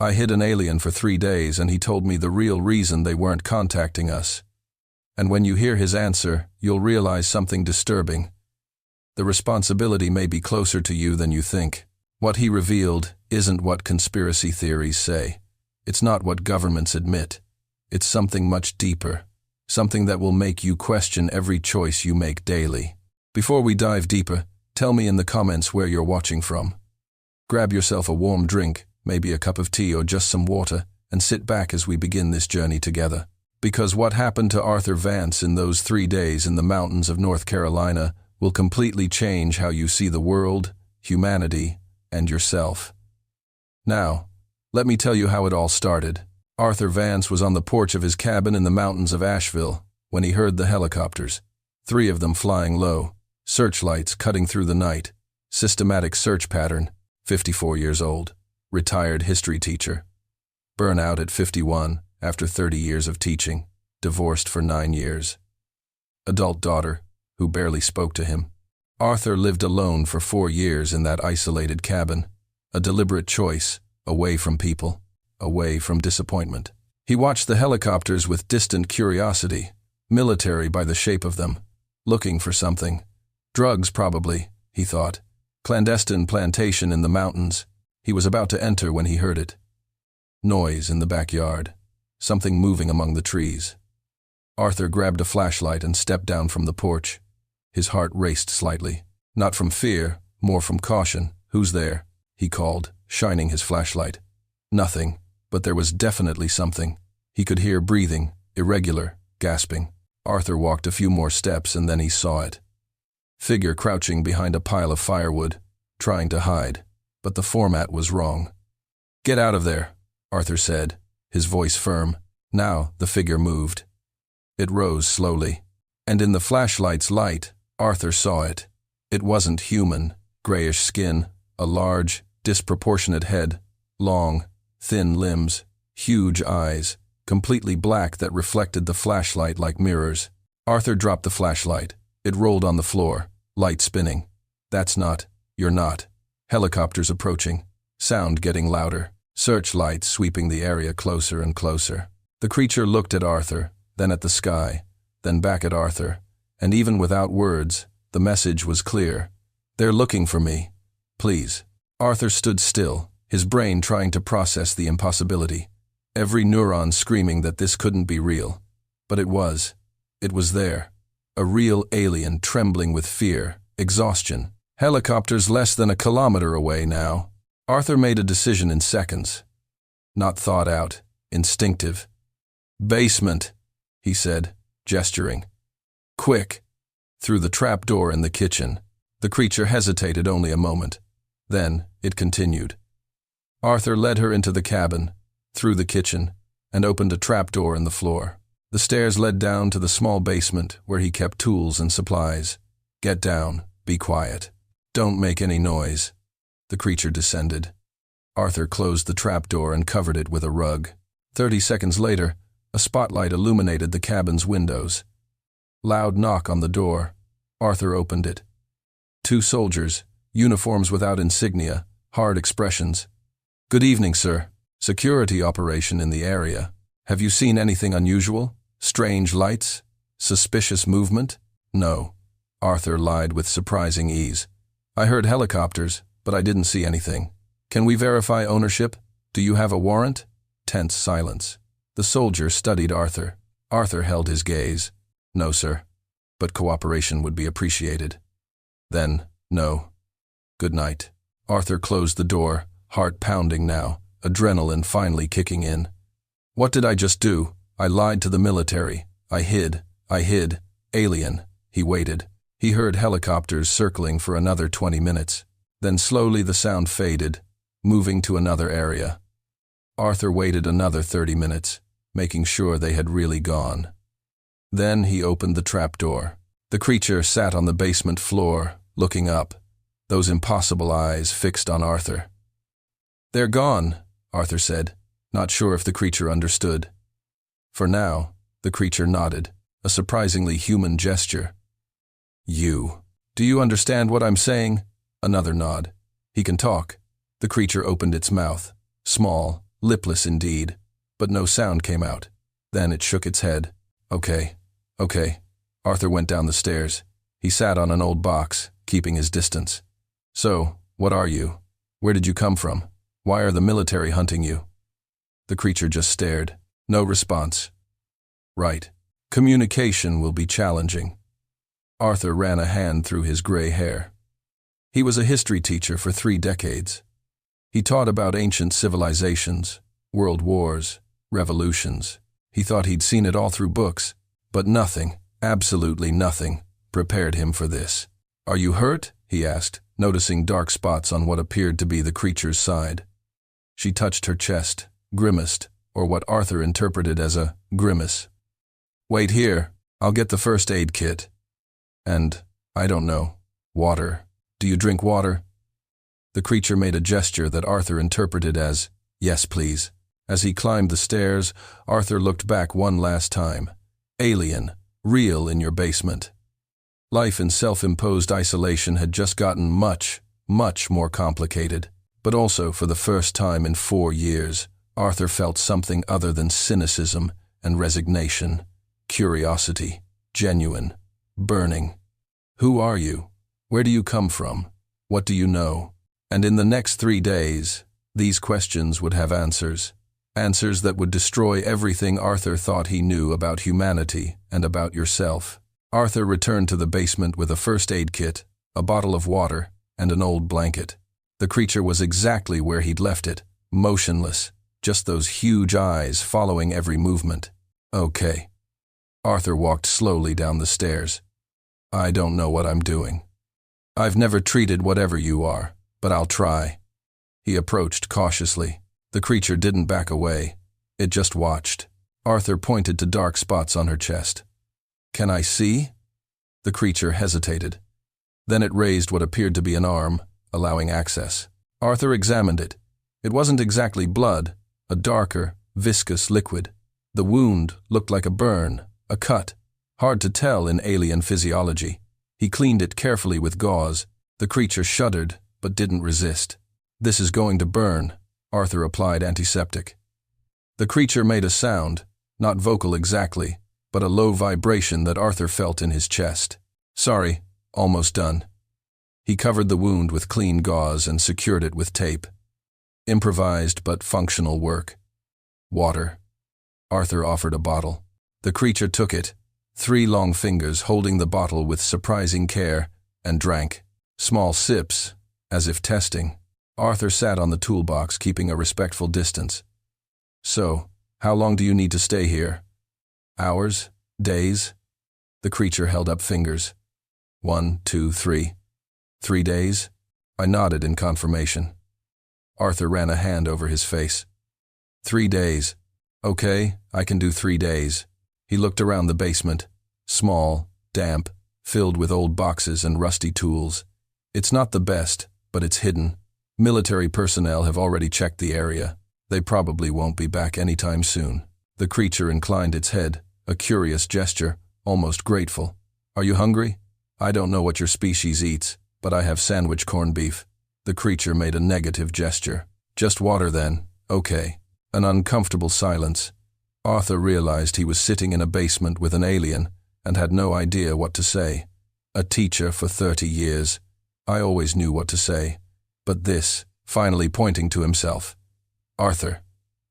I hid an alien for 3 days and he told me the real reason they weren't contacting us. And when you hear his answer, you'll realize something disturbing. The responsibility may be closer to you than you think. What he revealed isn't what conspiracy theories say. It's not what governments admit. It's something much deeper. Something that will make you question every choice you make daily. Before we dive deeper, tell me in the comments where you're watching from. Grab yourself a warm drink, maybe a cup of tea or just some water, and sit back as we begin this journey together. Because what happened to Arthur Vance in those 3 days in the mountains of North Carolina will completely change how you see the world, humanity, and yourself. Now, let me tell you how it all started. Arthur Vance was on the porch of his cabin in the mountains of Asheville when he heard the helicopters, 3 of them flying low, searchlights cutting through the night, systematic search pattern, 54 years old, retired history teacher, burnout at 51 after 30 years of teaching, divorced for 9 years, adult daughter who barely spoke to him. Arthur lived alone for 4 years in that isolated cabin, a deliberate choice, away from people, away from disappointment. He watched the helicopters with distant curiosity, military by the shape of them, looking for something. Drugs probably, he thought. Clandestine plantation in the mountains. He was about to enter when he heard it. Noise in the backyard. Something moving among the trees. Arthur grabbed a flashlight and stepped down from the porch. His heart raced slightly. Not from fear, more from caution. "Who's there?" he called, shining his flashlight. Nothing, but there was definitely something. He could hear breathing, irregular, gasping. Arthur walked a few more steps and then he saw it. Figure crouching behind a pile of firewood, trying to hide, but the format was wrong. "Get out of there," Arthur said, his voice firm. Now the figure moved. It rose slowly, and in the flashlight's light, Arthur saw it. It wasn't human, grayish skin, a large, disproportionate head, long, thin limbs, huge eyes, completely black that reflected the flashlight like mirrors. Arthur dropped the flashlight. It rolled on the floor, light spinning. You're not. Helicopters approaching, sound getting louder, searchlights sweeping the area closer and closer. The creature looked at Arthur, then at the sky, then back at Arthur, and even without words, the message was clear. "They're looking for me. Please." Arthur stood still, his brain trying to process the impossibility, every neuron screaming that this couldn't be real. But it was. It was there. A real alien trembling with fear, exhaustion. Helicopters less than a kilometer away now. Arthur made a decision in seconds. Not thought out, instinctive. "Basement," he said, gesturing. "Quick." Through the trap door in the kitchen. The creature hesitated only a moment. Then it continued. Arthur led her into the cabin, through the kitchen, and opened a trap door in the floor. The stairs led down to the small basement where he kept tools and supplies. "Get down, be quiet. Don't make any noise." The creature descended. Arthur closed the trap door and covered it with a rug. 30 seconds later, a spotlight illuminated the cabin's windows. Loud knock on the door. Arthur opened it. 2 soldiers, uniforms without insignia, hard expressions. "Good evening, sir. Security operation in the area. Have you seen anything unusual? Strange lights? Suspicious movement?" "No," Arthur lied with surprising ease. "I heard helicopters, but I didn't see anything. Can we verify ownership? Do you have a warrant?" Tense silence. The soldier studied Arthur. Arthur held his gaze. "No, sir. But cooperation would be appreciated." "Then, no. Good night." Arthur closed the door, heart pounding now, adrenaline finally kicking in. "What did I just do? I lied to the military. I hid. Alien." He waited. He heard helicopters circling for another 20 minutes. Then slowly the sound faded, moving to another area. Arthur waited another 30 minutes, making sure they had really gone. Then he opened the trapdoor. The creature sat on the basement floor, looking up, those impossible eyes fixed on Arthur. "They're gone," Arthur said, not sure if the creature understood. For now, the creature nodded, a surprisingly human gesture. Do you understand what I'm saying?" Another nod. "He can talk." The creature opened its mouth, small, lipless indeed, but no sound came out. Then it shook its head. Okay. Arthur went down the stairs. He sat on an old box, keeping his distance. So, what are you? Where did you come from? Why are the military hunting you? The creature just stared. No response. Right. Communication will be challenging. Arthur ran a hand through his gray hair. He was a history teacher for 3 decades. He taught about ancient civilizations, world wars, revolutions. He thought he'd seen it all through books, but nothing, absolutely nothing, prepared him for this. Are you hurt? He asked, noticing dark spots on what appeared to be the creature's side. She touched her chest, grimaced, or what Arthur interpreted as a grimace. Wait here, I'll get the first aid kit. And, I don't know, water. Do you drink water? The creature made a gesture that Arthur interpreted as, yes please. As he climbed the stairs, Arthur looked back one last time. Alien, real in your basement. Life in self-imposed isolation had just gotten much more complicated. But also, for the first time in 4 years, Arthur felt something other than cynicism and resignation. Curiosity, genuine, burning. Who are you? Where do you come from? What do you know? And in the next 3 days, these questions would have answers. Answers that would destroy everything Arthur thought he knew about humanity and about yourself. Arthur returned to the basement with a first aid kit, a bottle of water, and an old blanket. The creature was exactly where he'd left it, motionless, just those huge eyes following every movement. Okay. Arthur walked slowly down the stairs. I don't know what I'm doing. I've never treated whatever you are, but I'll try. He approached cautiously. The creature didn't back away. It just watched. Arthur pointed to dark spots on her chest. Can I see? The creature hesitated. Then it raised what appeared to be an arm, allowing access. Arthur examined it. It wasn't exactly blood, a darker, viscous liquid. The wound looked like a burn, a cut. Hard to tell in alien physiology. He cleaned it carefully with gauze. The creature shuddered, but didn't resist. This is going to burn. Arthur applied antiseptic. The creature made a sound, not vocal exactly, but a low vibration that Arthur felt in his chest. Sorry, almost done. He covered the wound with clean gauze and secured it with tape. Improvised but functional work. Water. Arthur offered a bottle. The creature took it, 3 long fingers holding the bottle with surprising care, and drank. Small sips, as if testing. Arthur sat on the toolbox, keeping a respectful distance. So, how long do you need to stay here? Hours? Days? The creature held up fingers. 1, 2, 3. 3 days? I nodded in confirmation. Arthur ran a hand over his face. 3 days. Okay, I can do 3 days. He looked around the basement. Small, damp, filled with old boxes and rusty tools. It's not the best, but it's hidden. Military personnel have already checked the area. They probably won't be back anytime soon. The creature inclined its head, a curious gesture, almost grateful. Are you hungry? I don't know what your species eats, but I have sandwich corned beef. The creature made a negative gesture. Just water then. Okay. An uncomfortable silence. Arthur realized he was sitting in a basement with an alien and had no idea what to say. A teacher for 30 years. I always knew what to say. But this, finally pointing to himself. Arthur.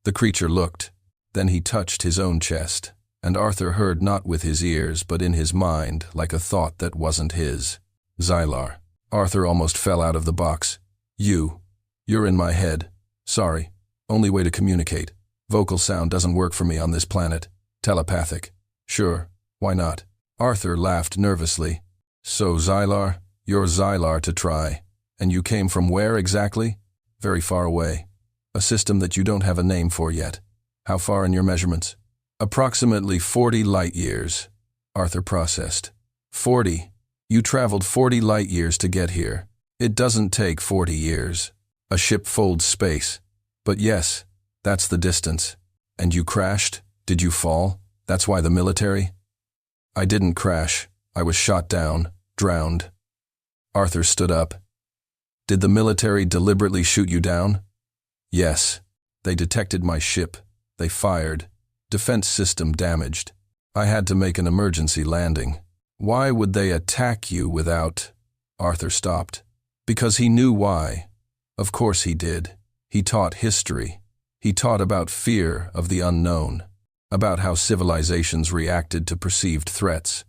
The creature looked. Then he touched his own chest, and Arthur heard not with his ears but in his mind like a thought that wasn't his. Xylar. Arthur almost fell out of the box. You're in my head. Sorry. Only way to communicate. Vocal sound doesn't work for me on this planet. Telepathic. Sure, why not? Arthur laughed nervously. So Xylar, you're Xylar to try. And you came from where exactly? Very far away. A system that you don't have a name for yet. How far in your measurements? Approximately 40 light years. Arthur processed. 40? You traveled 40 light years to get here. It doesn't take 40 years. A ship folds space. But yes, that's the distance. And you crashed? Did you fall? That's why the military? I didn't crash. I was shot down, drowned. Arthur stood up. Did the military deliberately shoot you down? Yes. They detected my ship. They fired. Defense system damaged. I had to make an emergency landing. Why would they attack you without... Arthur stopped. Because he knew why. Of course he did. He taught history. He taught about fear of the unknown, about how civilizations reacted to perceived threats.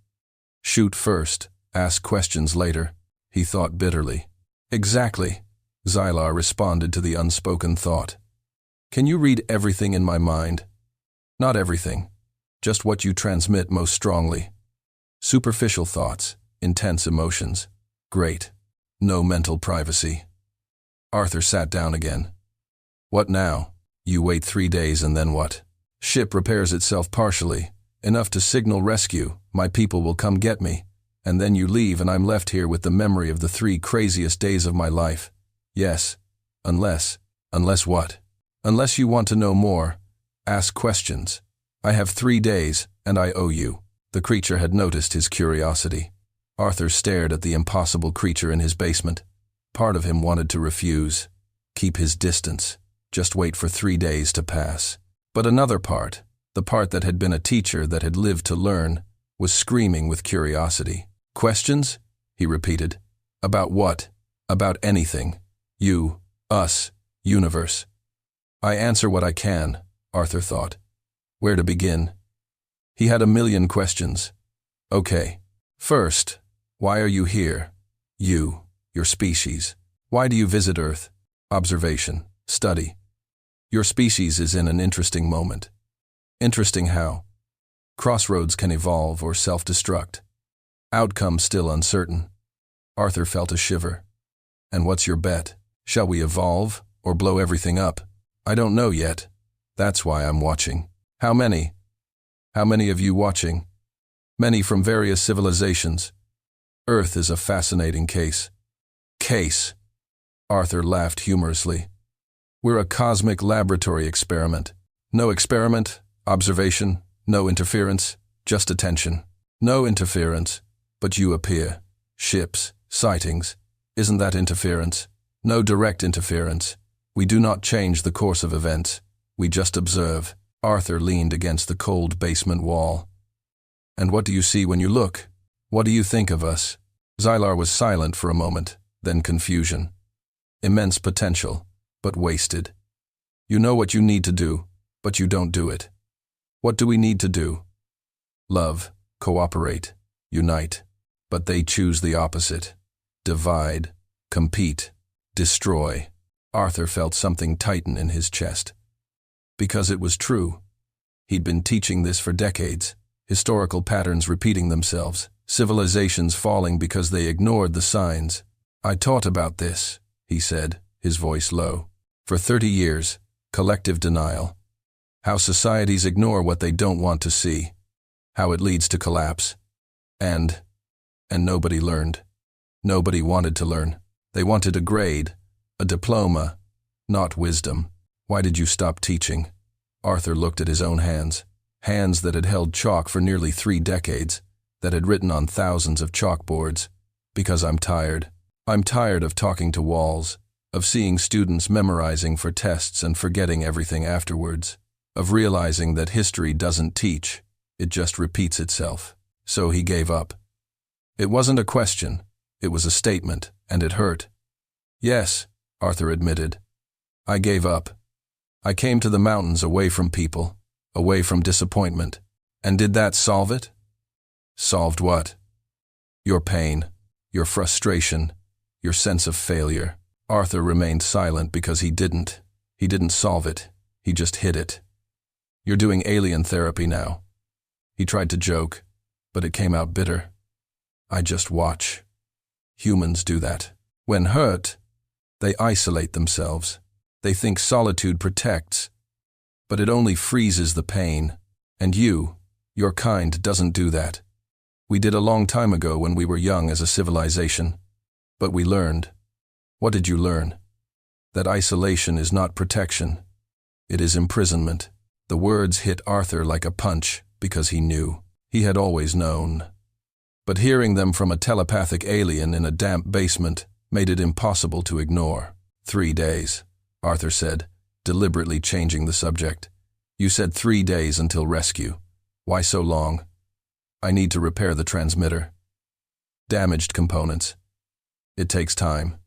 Shoot first, ask questions later, he thought bitterly. Exactly, Xylar responded to the unspoken thought. Can you read everything in my mind? Not everything, just what you transmit most strongly. Superficial thoughts, intense emotions. Great. No mental privacy. Arthur sat down again. What now? You wait 3 days and then what? Ship repairs itself partially, enough to signal rescue, my people will come get me, and then you leave and I'm left here with the memory of the 3 craziest days of my life. Yes, unless what? Unless you want to know more, ask questions. I have 3 days, and I owe you. The creature had noticed his curiosity. Arthur stared at the impossible creature in his basement. Part of him wanted to refuse, keep his distance, just wait for 3 days to pass. But another part, the part that had been a teacher that had lived to learn, was screaming with curiosity. Questions? He repeated. About what? About anything. You, us, universe. I answer what I can, Arthur thought. Where to begin? He had a million questions. Okay. First, why are you here? You, your species. Why do you visit Earth? Observation, study. Your species is in an interesting moment. Interesting how? Crossroads can evolve or self-destruct. Outcome still uncertain. Arthur felt a shiver. And what's your bet? Shall we evolve or blow everything up? I don't know yet. That's why I'm watching. How many? How many of you watching? Many from various civilizations. Earth is a fascinating case. Case? Arthur laughed humorously. We're a cosmic laboratory experiment. No experiment, observation, no interference, just attention. No interference, but you appear. Ships, sightings. Isn't that interference? No direct interference. We do not change the course of events. We just observe. Arthur leaned against the cold basement wall. And what do you see when you look? What do you think of us? Xylar was silent for a moment, then confusion. Immense potential, but wasted. You know what you need to do, but you don't do it. What do we need to do? Love, cooperate, unite. But they choose the opposite. Divide, compete, destroy. Arthur felt something tighten in his chest. Because it was true. He'd been teaching this for decades. Historical patterns repeating themselves. Civilizations falling because they ignored the signs. I taught about this, he said, his voice low. For 30 years, collective denial. How societies ignore what they don't want to see. How it leads to collapse. And nobody learned. Nobody wanted to learn. They wanted a grade, a diploma, not wisdom. Why did you stop teaching? Arthur looked at his own hands. Hands that had held chalk for nearly 3 decades, that had written on thousands of chalkboards. Because I'm tired. I'm tired of talking to walls, of seeing students memorizing for tests and forgetting everything afterwards, of realizing that history doesn't teach, it just repeats itself. So he gave up. It wasn't a question, it was a statement, and it hurt. Yes, Arthur admitted. I gave up. I came to the mountains away from people, away from disappointment. And did that solve it? Solved what? Your pain, your frustration, your sense of failure. Arthur remained silent because he didn't solve it, he just hid it. You're doing alien therapy now. He tried to joke, but it came out bitter. I just watch. Humans do that. When hurt, they isolate themselves. They think solitude protects, but it only freezes the pain. And you, your kind, doesn't do that. We did a long time ago when we were young as a civilization. But we learned. What did you learn? That isolation is not protection. It is imprisonment. The words hit Arthur like a punch because he knew. He had always known. But hearing them from a telepathic alien in a damp basement made it impossible to ignore. 3 days, Arthur said. deliberately changing the subject. You said 3 days until rescue. Why so long? I need to repair the transmitter. Damaged components. It takes time.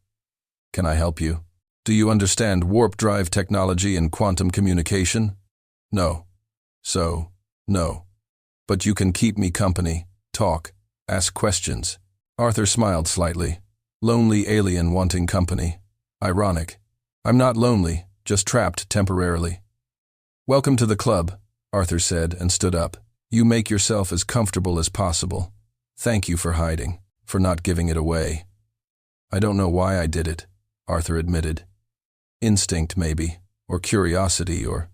Can I help you? Do you understand warp drive technology and quantum communication? No. So, no. But you can keep me company, talk, ask questions. Arthur smiled slightly. Lonely alien wanting company. Ironic. I'm not lonely, just trapped temporarily. Welcome to the club, Arthur said and stood up. You make yourself as comfortable as possible. Thank you for hiding, for not giving it away. I don't know why I did it, Arthur admitted. Instinct, maybe, or curiosity, or…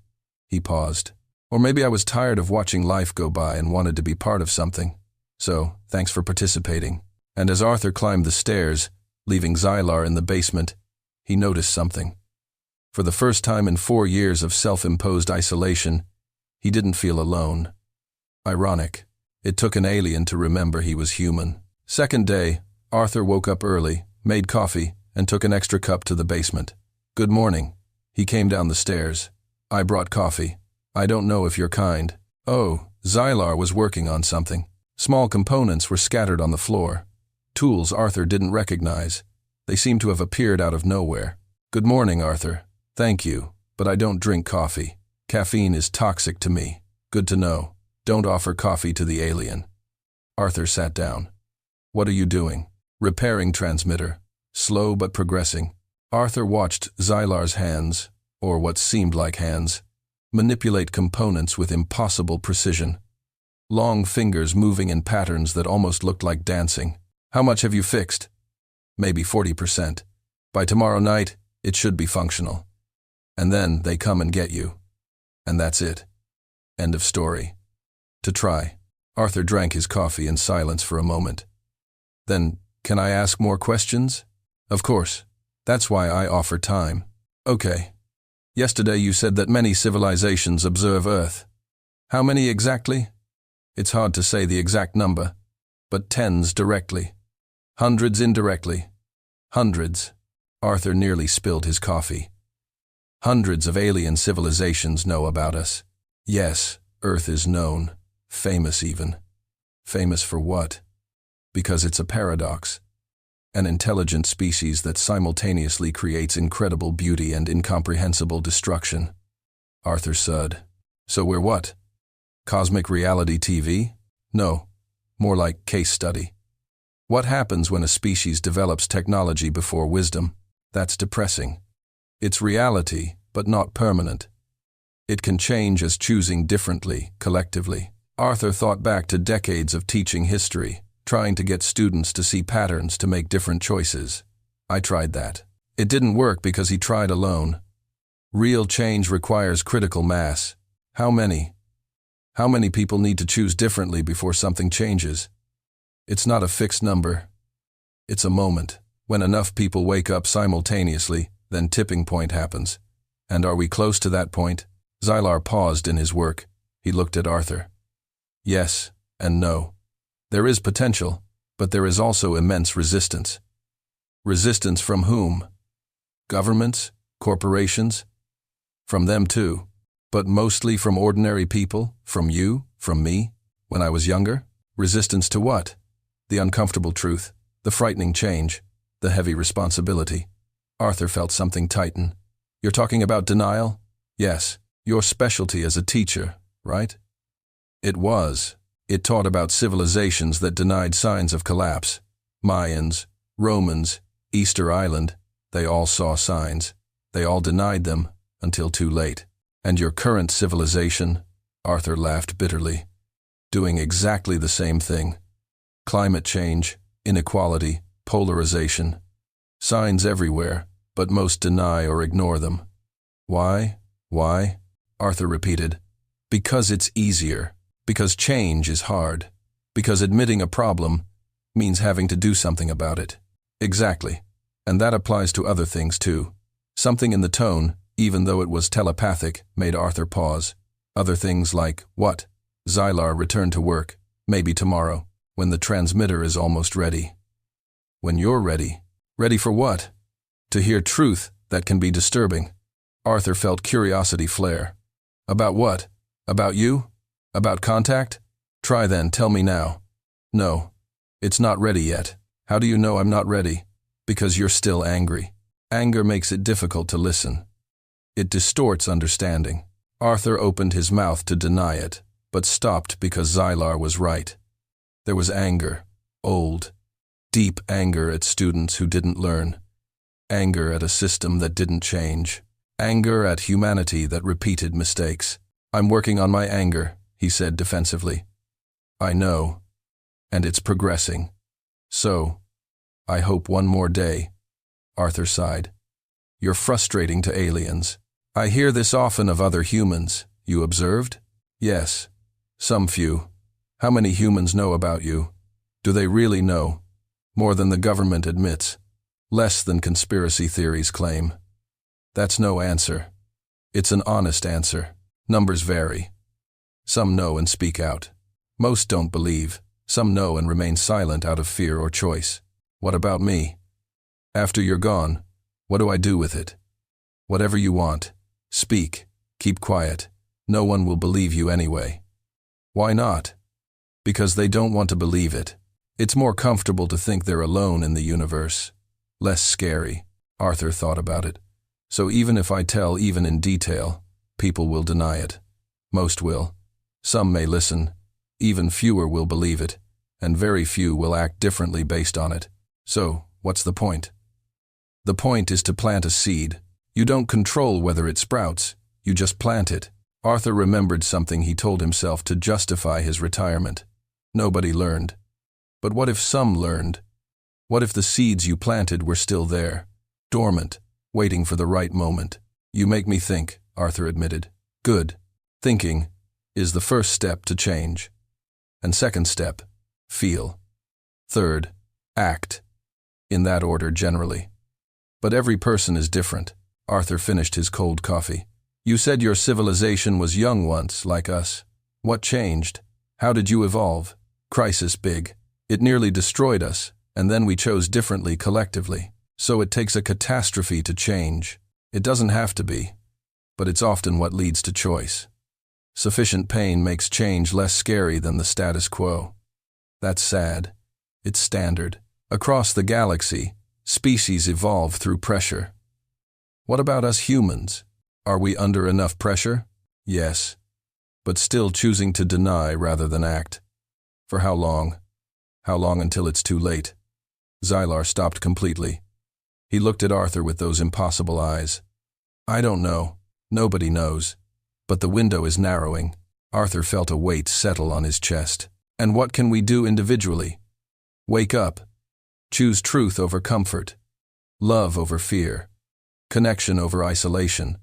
He paused. Or maybe I was tired of watching life go by and wanted to be part of something. So, thanks for participating. And as Arthur climbed the stairs, leaving Xylar in the basement, he noticed something. For the first time in 4 years of self-imposed isolation, he didn't feel alone. Ironic. It took an alien to remember he was human. Second day, Arthur woke up early, made coffee, and took an extra cup to the basement. Good morning. He came down the stairs. I brought coffee. I don't know if you're kind. Oh, Xylar was working on something. Small components were scattered on the floor. Tools Arthur didn't recognize. They seemed to have appeared out of nowhere. Good morning, Arthur. Thank you, but I don't drink coffee. Caffeine is toxic to me. Good to know. Don't offer coffee to the alien. Arthur sat down. What are you doing? Repairing transmitter. Slow but progressing. Arthur watched Xylar's hands, or what seemed like hands, manipulate components with impossible precision. Long fingers moving in patterns that almost looked like dancing. How much have you fixed? Maybe 40%. By tomorrow night, it should be functional. And then they come and get you. And that's it. End of story. To try. Arthur drank his coffee in silence for a moment. Then, can I ask more questions? Of course. That's why I offer time. Okay. Yesterday you said that many civilizations observe Earth. How many exactly? It's hard to say the exact number, but tens directly. Hundreds indirectly. Hundreds. Arthur nearly spilled his coffee. Hundreds of alien civilizations know about us. Yes, Earth is known. Famous even. Famous for what? Because it's a paradox. An intelligent species that simultaneously creates incredible beauty and incomprehensible destruction. Arthur sighed. So we're what? Cosmic reality TV? No, more like case study. What happens when a species develops technology before wisdom? That's depressing. It's reality, but not permanent. It can change as choosing differently, collectively. Arthur thought back to decades of teaching history, trying to get students to see patterns to make different choices. I tried that. It didn't work because he tried alone. Real change requires critical mass. How many? How many people need to choose differently before something changes? It's not a fixed number. It's a moment. When enough people wake up simultaneously, then tipping point happens. And are we close to that point? Xylar paused in his work. He looked at Arthur. Yes and no. There is potential, but there is also immense resistance. Resistance from whom? Governments? Corporations? From them too. But mostly from ordinary people? From you? From me? When I was younger? Resistance to what? The uncomfortable truth, the frightening change, the heavy responsibility. Arthur felt something tighten. You're talking about denial? Yes, your specialty as a teacher, right? It was. It taught about civilizations that denied signs of collapse. Mayans, Romans, Easter Island, they all saw signs. They all denied them, until too late. And your current civilization, Arthur laughed bitterly, doing exactly the same thing. Climate change, inequality, polarization. Signs everywhere, but most deny or ignore them. Why? Why? Arthur repeated. Because it's easier. Because change is hard. Because admitting a problem means having to do something about it. Exactly. And that applies to other things too. Something in the tone, even though it was telepathic, made Arthur pause. Other things like, what? Xylar returned to work, maybe tomorrow, when the transmitter is almost ready. When you're ready. Ready for what? To hear truth that can be disturbing. Arthur felt curiosity flare. About what? About you? About contact? Try then, tell me now. No. It's not ready yet. How do you know I'm not ready? Because you're still angry. Anger makes it difficult to listen. It distorts understanding. Arthur opened his mouth to deny it, but stopped because Xylar was right. There was anger, old, deep anger at students who didn't learn. Anger at a system that didn't change. Anger at humanity that repeated mistakes. I'm working on my anger, he said defensively. I know, and it's progressing. So, I hope one more day. Arthur sighed. You're frustrating to aliens. I hear this often of other humans. You observed? Yes. Some few. How many humans know about you? Do they really know? More than the government admits. Less than conspiracy theories claim. That's no answer. It's an honest answer. Numbers vary. Some know and speak out. Most don't believe. Some know and remain silent out of fear or choice. What about me? After you're gone, what do I do with it? Whatever you want. Speak. Keep quiet. No one will believe you anyway. Why not? Because they don't want to believe it. It's more comfortable to think they're alone in the universe. Less scary. Arthur thought about it. So even if I tell even in detail, people will deny it. Most will. Some may listen. Even fewer will believe it. And very few will act differently based on it. So, what's the point? The point is to plant a seed. You don't control whether it sprouts. You just plant it. Arthur remembered something he told himself to justify his retirement. Nobody learned. But what if some learned? What if the seeds you planted were still there, dormant, waiting for the right moment? You make me think, Arthur admitted. Good. Thinking is the first step to change. And second step, feel. Third, act. In that order generally. But every person is different. Arthur finished his cold coffee. You said your civilization was young once, like us. What changed? How did you evolve? Crisis big. It nearly destroyed us, and then we chose differently collectively. So it takes a catastrophe to change. It doesn't have to be, but it's often what leads to choice. Sufficient pain makes change less scary than the status quo. That's sad. It's standard. Across the galaxy, species evolve through pressure. What about us humans? Are we under enough pressure? Yes, but still choosing to deny rather than act. For how long? How long until it's too late? Xylar stopped completely. He looked at Arthur with those impossible eyes. I don't know. Nobody knows. But the window is narrowing. Arthur felt a weight settle on his chest. And what can we do individually? Wake up. Choose truth over comfort. Love over fear. Connection over isolation.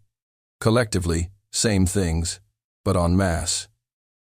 Collectively, same things, but en masse.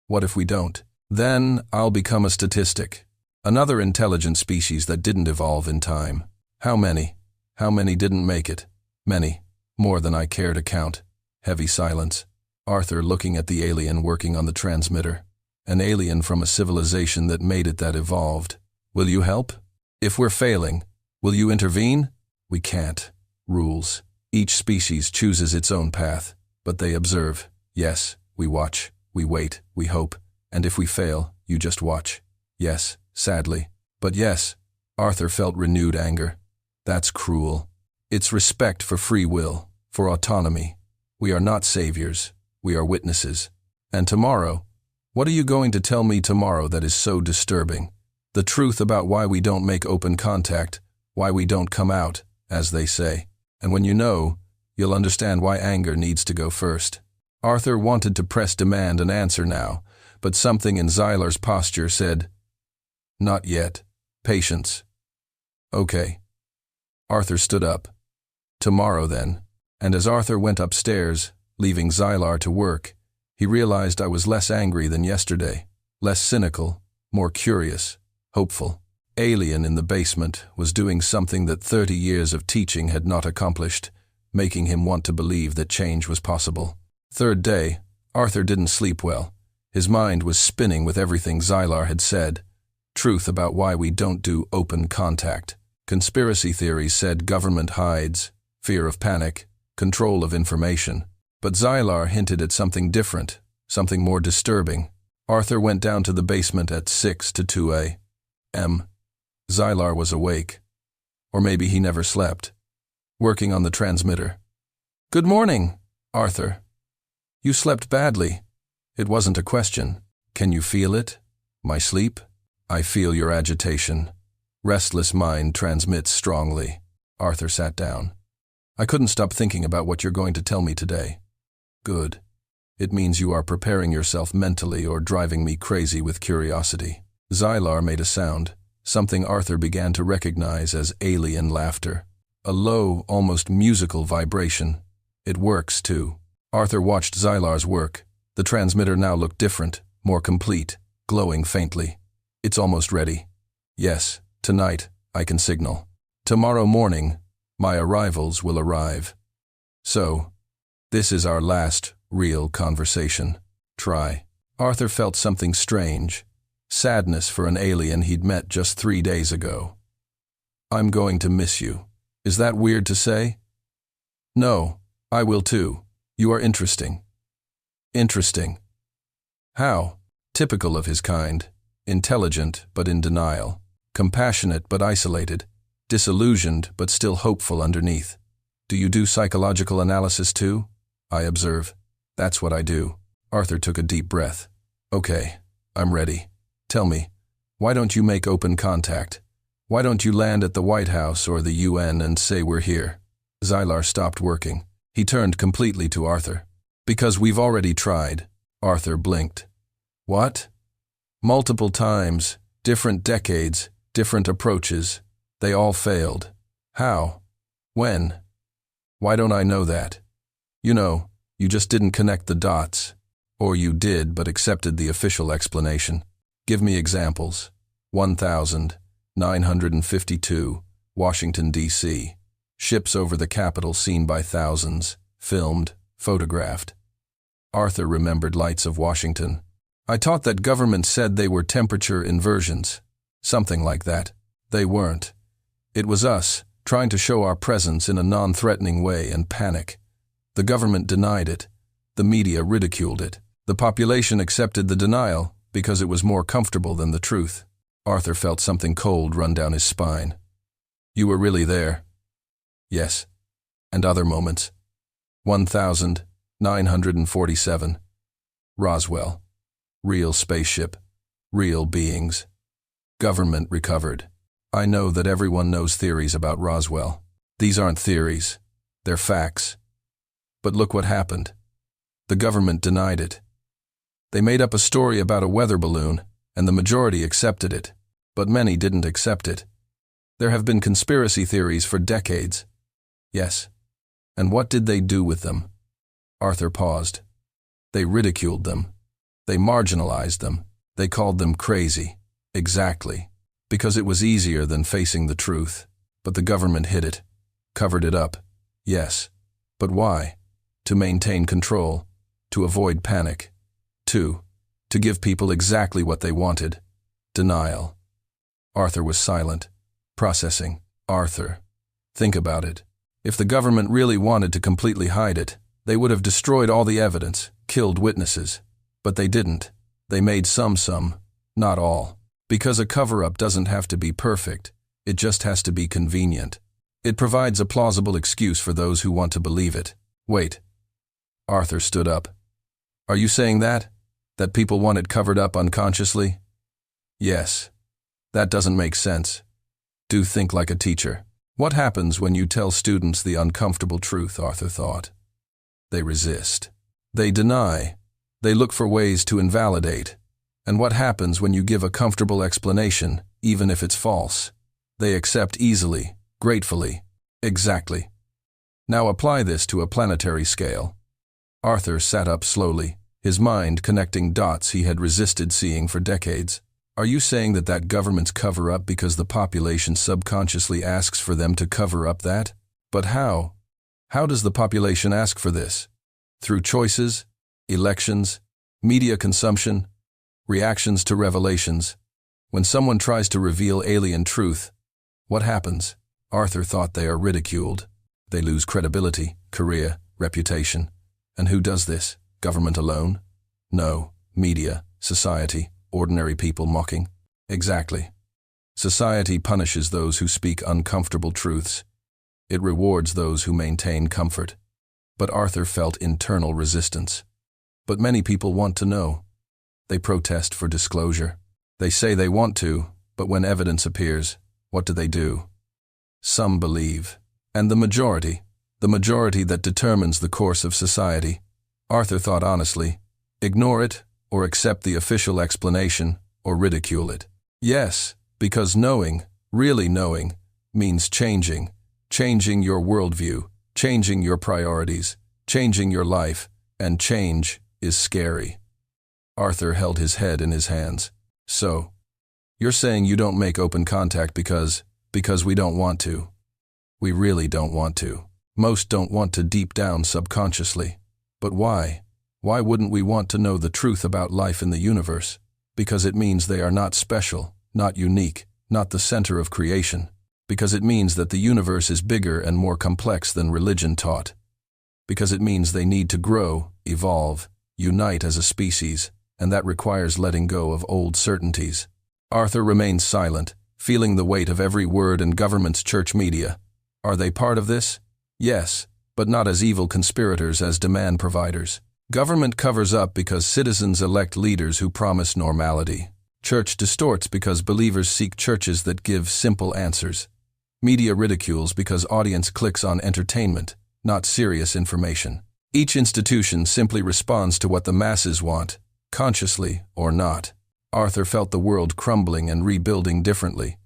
What if we don't? Then I'll become a statistic. Another intelligent species that didn't evolve in time. How many? How many didn't make it? Many. More than I care to count. Heavy silence. Arthur looking at the alien working on the transmitter. An alien from a civilization that made it that evolved. Will you help? If we're failing, will you intervene? We can't. Rules. Each species chooses its own path, but they observe. Yes, we watch, we wait, we hope, and if we fail, you just watch. Yes, sadly. But yes, Arthur felt renewed anger. That's cruel. It's respect for free will, for autonomy. We are not saviors, we are witnesses. And tomorrow, what are you going to tell me tomorrow that is so disturbing? The truth about why we don't make open contact, why we don't come out, as they say. And when you know, you'll understand why anger needs to go first. Arthur wanted to press demand an answer now, but something in Xylar's posture said, not yet. Patience. Okay. Arthur stood up. Tomorrow then. And as Arthur went upstairs, leaving Xylar to work, he realized I was less angry than yesterday, less cynical, more curious, hopeful. Alien in the basement was doing something that 30 years of teaching had not accomplished, making him want to believe that change was possible. Third day, Arthur didn't sleep well. His mind was spinning with everything Xylar had said. Truth about why we don't do open contact. Conspiracy theories said government hides, fear of panic, control of information. But Xylar hinted at something different, something more disturbing. Arthur went down to the basement at 6 to 2 a.m. Xylar was awake. Or maybe he never slept. Working on the transmitter. "Good morning, Arthur. You slept badly." It wasn't a question. "Can you feel it? My sleep?" "I feel your agitation. Restless mind transmits strongly." Arthur sat down. "I couldn't stop thinking about what you're going to tell me today." "Good. It means you are preparing yourself mentally or driving me crazy with curiosity." Xylar made a sound, something Arthur began to recognize as alien laughter. A low, almost musical vibration. "It works, too." Arthur watched Xylar's work. The transmitter now looked different, more complete, glowing faintly. "It's almost ready." "Yes, tonight, I can signal. Tomorrow morning, my arrivals will arrive. So, this is our last real conversation. Try." Arthur felt something strange. Sadness for an alien he'd met just 3 days ago. "I'm going to miss you." "Is that weird to say?" "No, I will too. You are interesting." "Interesting." "How?" Typical of his kind. Intelligent but in denial. Compassionate but isolated. Disillusioned but still hopeful underneath. "Do you do psychological analysis too?" "I observe. That's what I do." Arthur took a deep breath. "Okay, I'm ready. Tell me, why don't you make open contact? Why don't you land at the White House or the UN and say we're here?" Xylar stopped working. He turned completely to Arthur. "Because we've already tried." Arthur blinked. "What?" "Multiple times, different decades, different approaches. They all failed." "How? When? Why don't I know that?" "You know, you just didn't connect the dots. Or you did but accepted the official explanation." "Give me examples." 1952, Washington, D.C. Ships over the Capitol seen by thousands. Filmed, photographed. Arthur remembered lights of Washington. "I taught that government said they were temperature inversions." "Something like that." "They weren't. It was us, trying to show our presence in a non-threatening way and panic. The government denied it. The media ridiculed it. The population accepted the denial because it was more comfortable than the truth." Arthur felt something cold run down his spine. "You were really there?" "Yes. And other moments." 1947. Roswell. Real spaceship. Real beings. Government recovered. I know that everyone knows theories about Roswell. These aren't theories. They're facts. But look what happened. The government denied it. They made up a story about a weather balloon, and the majority accepted it. But many didn't accept it. There have been conspiracy theories for decades. Yes. And what did they do with them? Arthur paused. They ridiculed them. They marginalized them. They called them crazy. Exactly. Because it was easier than facing the truth. But the government hid it. Covered it up. Yes. But why? To maintain control. To avoid panic. To give people exactly what they wanted. Denial. Arthur was silent. Processing. Arthur. Think about it. If the government really wanted to completely hide it, they would have destroyed all the evidence, killed witnesses. But they didn't. They made some, not all. Because a cover-up doesn't have to be perfect. It just has to be convenient. It provides a plausible excuse for those who want to believe it. Wait. Arthur stood up. Are you saying that? That people want it covered up unconsciously? Yes. That doesn't make sense. Do think like a teacher. What happens when you tell students the uncomfortable truth, Arthur thought? They resist. They deny. They look for ways to invalidate. And what happens when you give a comfortable explanation, even if it's false? They accept easily, gratefully. Exactly. Now apply this to a planetary scale. Arthur sat up slowly, his mind connecting dots he had resisted seeing for decades. Are you saying that government's cover-up because the population subconsciously asks for them to cover up that? But how? How does the population ask for this? Through choices, elections, media consumption, reactions to revelations. When someone tries to reveal alien truth, what happens? Arthur thought they are ridiculed. They lose credibility, career, reputation. And who does this? Government alone? No. Media, society, ordinary people mocking? Exactly. Society punishes those who speak uncomfortable truths. It rewards those who maintain comfort. But Arthur felt internal resistance. But many people want to know. They protest for disclosure. They say they want to, but when evidence appears, what do? Some believe. And the majority that determines the course of society, Arthur thought honestly, ignore it, or accept the official explanation, or ridicule it. Yes, because knowing, really knowing, means changing your worldview, changing your priorities, changing your life, and change is scary. Arthur held his head in his hands. So, you're saying you don't make open contact because we don't want to. We really don't want to. Most don't want to deep down subconsciously. But why? Why wouldn't we want to know the truth about life in the universe? Because it means they are not special, not unique, not the center of creation. Because it means that the universe is bigger and more complex than religion taught. Because it means they need to grow, evolve, unite as a species, and that requires letting go of old certainties. Arthur remained silent, feeling the weight of every word in government's church media. Are they part of this? Yes, but not as evil conspirators, as demand providers. Government covers up because citizens elect leaders who promise normality. Church distorts because believers seek churches that give simple answers. Media ridicules because audience clicks on entertainment, not serious information. Each institution simply responds to what the masses want, consciously or not. Arthur felt the world crumbling and rebuilding differently.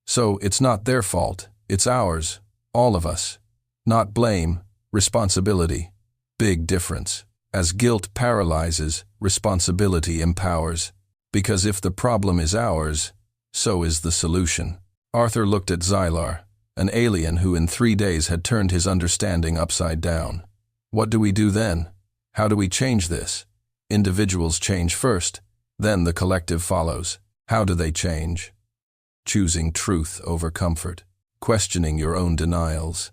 So it's not their fault, it's ours, all of us. Not blame, responsibility. Big difference. As guilt paralyzes, responsibility empowers. Because if the problem is ours, so is the solution. Arthur looked at Xylar, an alien who in 3 days had turned his understanding upside down. What do we do then? How do we change this? Individuals change first, then the collective follows. How do they change? Choosing truth over comfort. Questioning your own denials.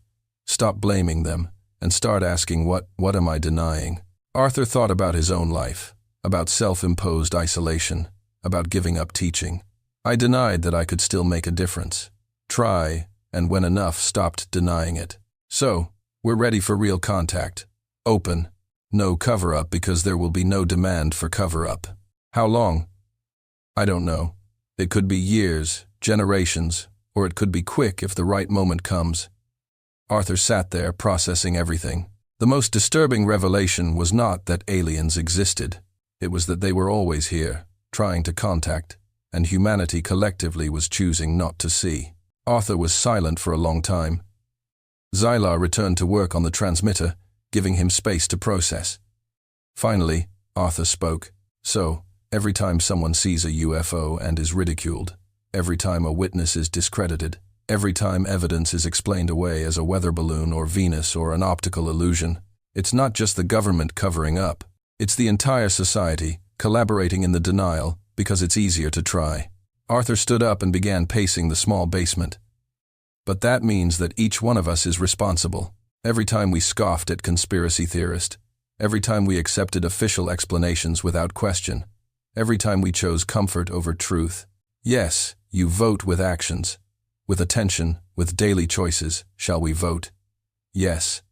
Stop blaming them, and start asking what am I denying? Arthur thought about his own life, about self-imposed isolation, about giving up teaching. I denied that I could still make a difference. Try, and when enough, stopped denying it. So, we're ready for real contact. Open. No cover-up because there will be no demand for cover-up. How long? I don't know. It could be years, generations, or it could be quick if the right moment comes. Arthur sat there processing everything. The most disturbing revelation was not that aliens existed. It was that they were always here, trying to contact, and humanity collectively was choosing not to see. Arthur was silent for a long time. Xylar returned to work on the transmitter, giving him space to process. Finally, Arthur spoke. So, every time someone sees a UFO and is ridiculed, every time a witness is discredited, every time evidence is explained away as a weather balloon or Venus or an optical illusion, it's not just the government covering up. It's the entire society collaborating in the denial because it's easier to try. Arthur stood up and began pacing the small basement. But that means that each one of us is responsible. Every time we scoffed at conspiracy theorists, every time we accepted official explanations without question, every time we chose comfort over truth. Yes, you vote with actions. With attention, with daily choices, shall we vote? Yes.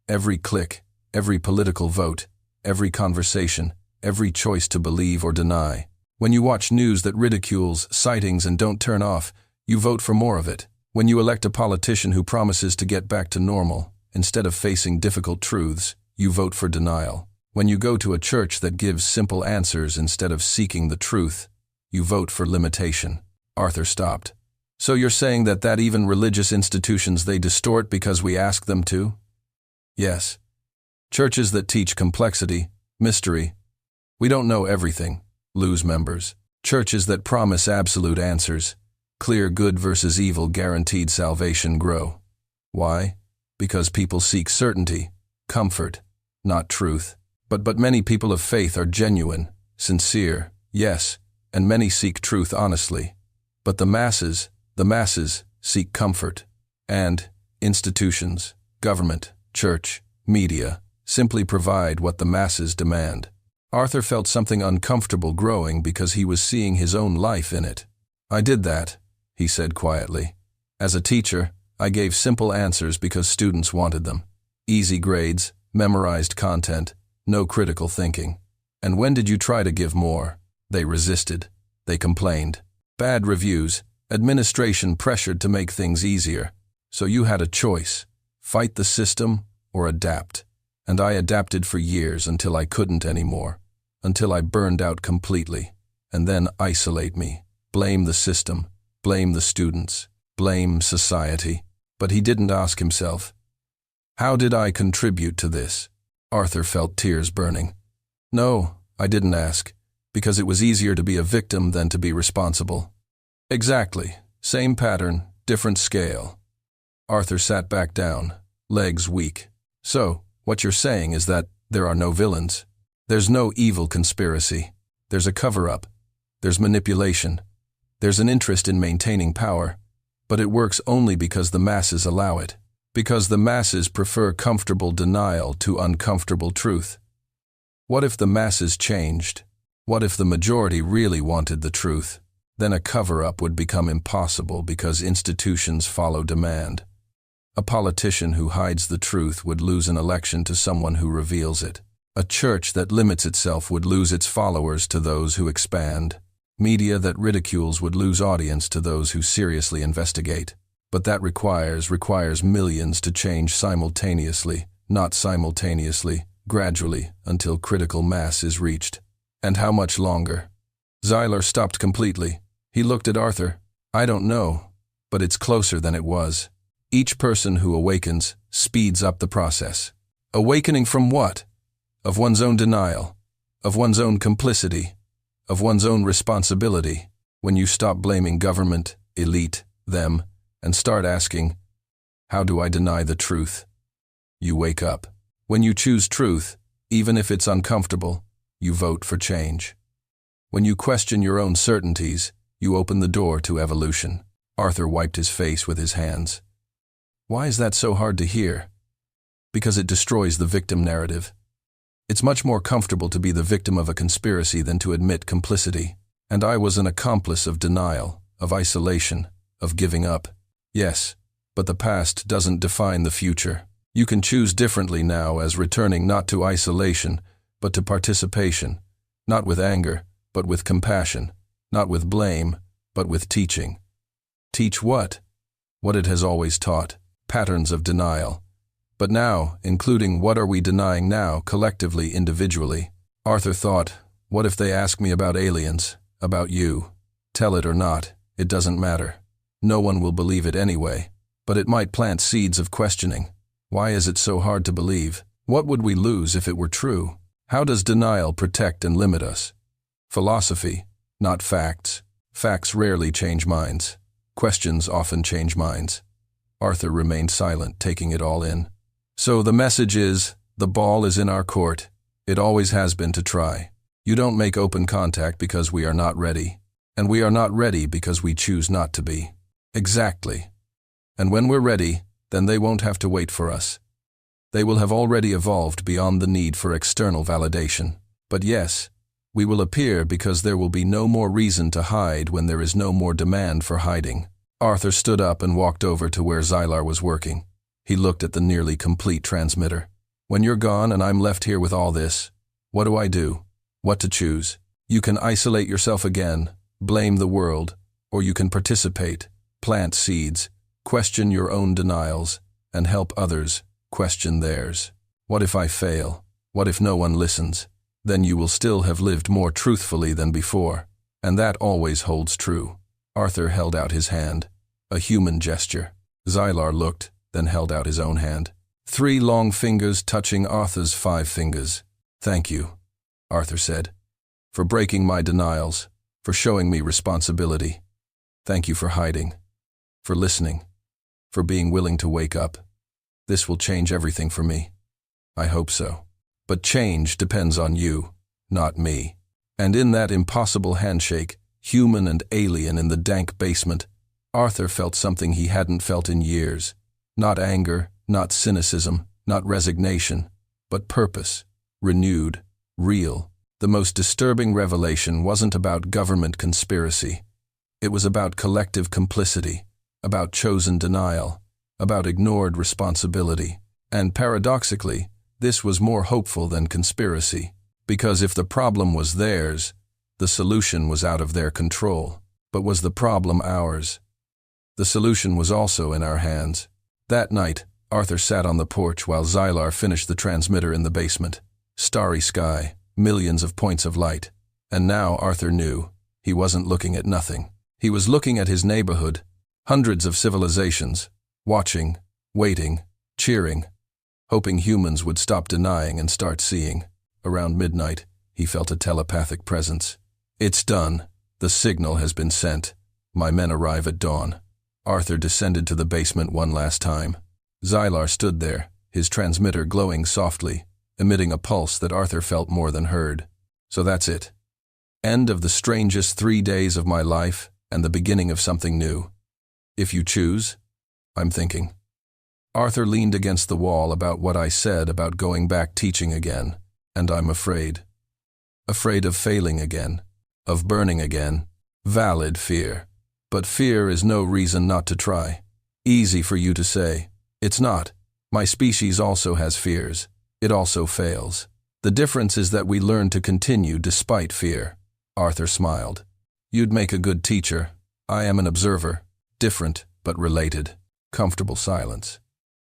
Every click, every political vote, every conversation, every choice to believe or deny. When you watch news that ridicules sightings and don't turn off, you vote for more of it. When you elect a politician who promises to get back to normal, instead of facing difficult truths, you vote for denial. When you go to a church that gives simple answers instead of seeking the truth, you vote for limitation. Arthur stopped. So you're saying that even religious institutions they distort because we ask them to? Yes. Churches that teach complexity, mystery. We don't know everything, lose members. Churches that promise absolute answers, clear good versus evil guaranteed salvation grow. Why? Because people seek certainty, comfort, not truth. But many people of faith are genuine, sincere, yes, and many seek truth honestly. But the masses seek comfort, and institutions, government, church, media, simply provide what the masses demand. Arthur felt something uncomfortable growing because he was seeing his own life in it. I did that, he said quietly. As a teacher, I gave simple answers because students wanted them. Easy grades, memorized content, no critical thinking. And when did you try to give more? They resisted. They complained. Bad reviews, administration pressured to make things easier. So you had a choice: fight the system or adapt. And I adapted for years until I couldn't anymore, until I burned out completely. And then isolate me. Blame the system, blame the students, blame society. But he didn't ask himself, how did I contribute to this? Arthur felt tears burning. No, I didn't ask, because it was easier to be a victim than to be responsible. Exactly, same pattern, different scale. Arthur sat back down, legs weak. So, what you're saying is that there are no villains. There's no evil conspiracy. There's a cover-up. There's manipulation. There's an interest in maintaining power. But it works only because the masses allow it. Because the masses prefer comfortable denial to uncomfortable truth. What if the masses changed? What if the majority really wanted the truth? Then a cover-up would become impossible because institutions follow demand. A politician who hides the truth would lose an election to someone who reveals it. A church that limits itself would lose its followers to those who expand. Media that ridicules would lose audience to those who seriously investigate. But that requires millions to change simultaneously, not simultaneously, gradually, until critical mass is reached. And how much longer? Xylar stopped completely. He looked at Arthur. I don't know, but it's closer than it was. Each person who awakens speeds up the process. Awakening from what? Of one's own denial, of one's own complicity, of one's own responsibility. When you stop blaming government, elite, them, and start asking, how do I deny the truth? You wake up. When you choose truth, even if it's uncomfortable, you vote for change. When you question your own certainties, you open the door to evolution. Arthur wiped his face with his hands. Why is that so hard to hear? Because it destroys the victim narrative. It's much more comfortable to be the victim of a conspiracy than to admit complicity. And I was an accomplice of denial, of isolation, of giving up. Yes, but the past doesn't define the future. You can choose differently now as returning not to isolation, but to participation. Not with anger, but with compassion. Not with blame, but with teaching. Teach what? What it has always taught. Patterns of denial. But now, including what are we denying now, collectively, individually. Arthur thought, what if they ask me about aliens, about you? Tell it or not, it doesn't matter. No one will believe it anyway, but it might plant seeds of questioning. Why is it so hard to believe? What would we lose if it were true? How does denial protect and limit us? Philosophy, not facts. Facts rarely change minds. Questions often change minds. Arthur remained silent, taking it all in. So the message is, the ball is in our court. It always has been to try. You don't make open contact because we are not ready. And we are not ready because we choose not to be. Exactly. And when we're ready, then they won't have to wait for us. They will have already evolved beyond the need for external validation. But yes, we will appear because there will be no more reason to hide when there is no more demand for hiding. Arthur stood up and walked over to where Xylar was working. He looked at the nearly complete transmitter. When you're gone and I'm left here with all this, what do I do? What to choose? You can isolate yourself again, blame the world, or you can participate, plant seeds, question your own denials, and help others question theirs. What if I fail? What if no one listens? Then you will still have lived more truthfully than before, and that always holds true. Arthur held out his hand, a human gesture. Xylar looked, then held out his own hand. 3 long fingers touching Arthur's 5 fingers. Thank you, Arthur said, for breaking my denials, for showing me responsibility. Thank you for hiding, for listening, for being willing to wake up. This will change everything for me. I hope so. But change depends on you, not me. And in that impossible handshake, human and alien in the dank basement, Arthur felt something he hadn't felt in years. Not anger, not cynicism, not resignation, but purpose, renewed, real. The most disturbing revelation wasn't about government conspiracy. It was about collective complicity, about chosen denial, about ignored responsibility. And paradoxically, this was more hopeful than conspiracy, because if the problem was theirs, the solution was out of their control. But was the problem ours? The solution was also in our hands. That night, Arthur sat on the porch while Xylar finished the transmitter in the basement. Starry sky, millions of points of light. And now Arthur knew he wasn't looking at nothing. He was looking at his neighborhood, hundreds of civilizations, watching, waiting, cheering, hoping humans would stop denying and start seeing. Around midnight, he felt a telepathic presence. It's done. The signal has been sent. My men arrive at dawn. Arthur descended to the basement one last time. Xylar stood there, his transmitter glowing softly, emitting a pulse that Arthur felt more than heard. So that's it. End of the strangest 3 days of my life and the beginning of something new. If you choose, I'm thinking. Arthur leaned against the wall about what I said about going back teaching again, and I'm afraid. Afraid of failing again, of burning again. Valid fear. But fear is no reason not to try. Easy for you to say. It's not. My species also has fears. It also fails. The difference is that we learn to continue despite fear. Arthur smiled. You'd make a good teacher. I am an observer. Different, but related. Comfortable silence.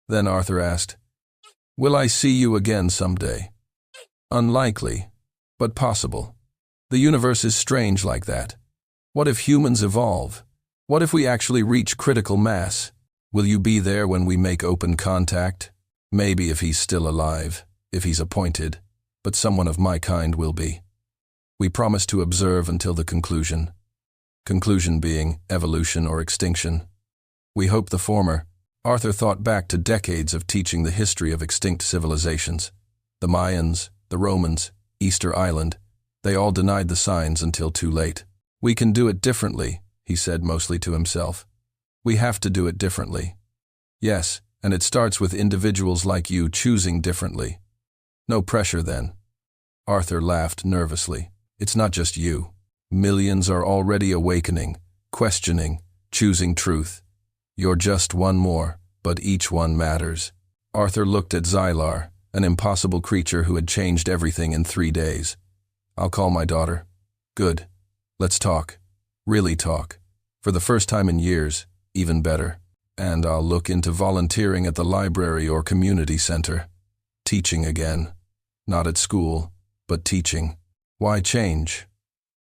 Then Arthur asked, Will I see you again someday? Unlikely, but possible. The universe is strange like that. What if humans evolve? What if we actually reach critical mass? Will you be there when we make open contact? Maybe if he's still alive, if he's appointed, but someone of my kind will be. We promise to observe until the conclusion. Conclusion being evolution or extinction. We hope the former. Arthur thought back to decades of teaching the history of extinct civilizations. The Mayans, the Romans, Easter Island, they all denied the signs until too late. We can do it differently, he said mostly to himself. We have to do it differently. Yes, and it starts with individuals like you choosing differently. No pressure then. Arthur laughed nervously. It's not just you. Millions are already awakening, questioning, choosing truth. You're just one more, but each one matters. Arthur looked at Xylar, an impossible creature who had changed everything in 3 days. I'll call my daughter. Good. Let's talk. Really talk. For the first time in years, even better. And I'll look into volunteering at the library or community center. Teaching again. Not at school, but teaching. Why change?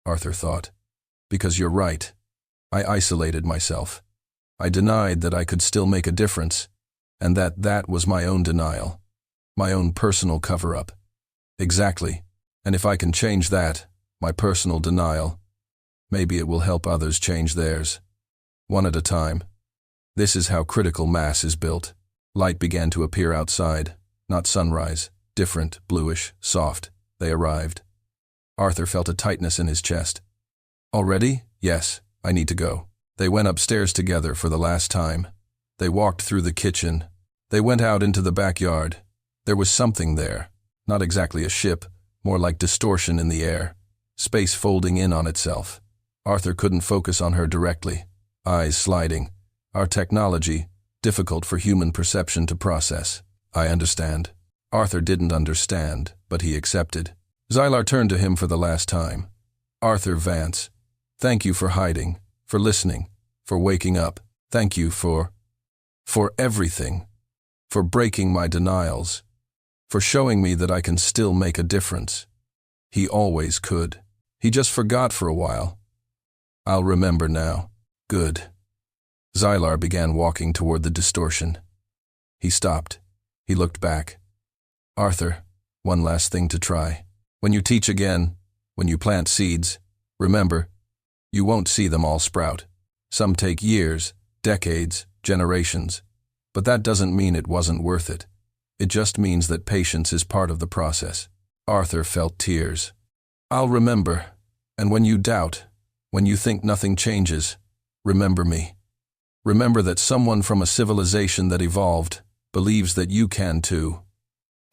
Arthur thought. Because you're right. I isolated myself. I denied that I could still make a difference, and that was my own denial. My own personal cover-up. Exactly. And if I can change that, my personal denial, maybe it will help others change theirs. One at a time. This is how critical mass is built. Light began to appear outside, not sunrise, different, bluish, soft. They arrived. Arthur felt a tightness in his chest. Already? Yes, I need to go. They went upstairs together for the last time. They walked through the kitchen. They went out into the backyard. There was something there. Not exactly a ship, more like distortion in the air. Space folding in on itself. Arthur couldn't focus on her directly. Eyes sliding. Our technology, difficult for human perception to process. I understand. Arthur didn't understand, but he accepted. Xylar turned to him for the last time. Arthur Vance, thank you for hiding, for listening, for waking up. Thank you for everything. For breaking my denials. For showing me that I can still make a difference. He always could. He just forgot for a while. I'll remember now. Good. Xylar began walking toward the distortion. He stopped. He looked back. Arthur, one last thing to try. When you teach again, when you plant seeds, remember, you won't see them all sprout. Some take years, decades, generations. But that doesn't mean it wasn't worth it. It just means that patience is part of the process. Arthur felt tears. I'll remember. And when you doubt, when you think nothing changes, remember me. Remember that someone from a civilization that evolved, believes that you can too.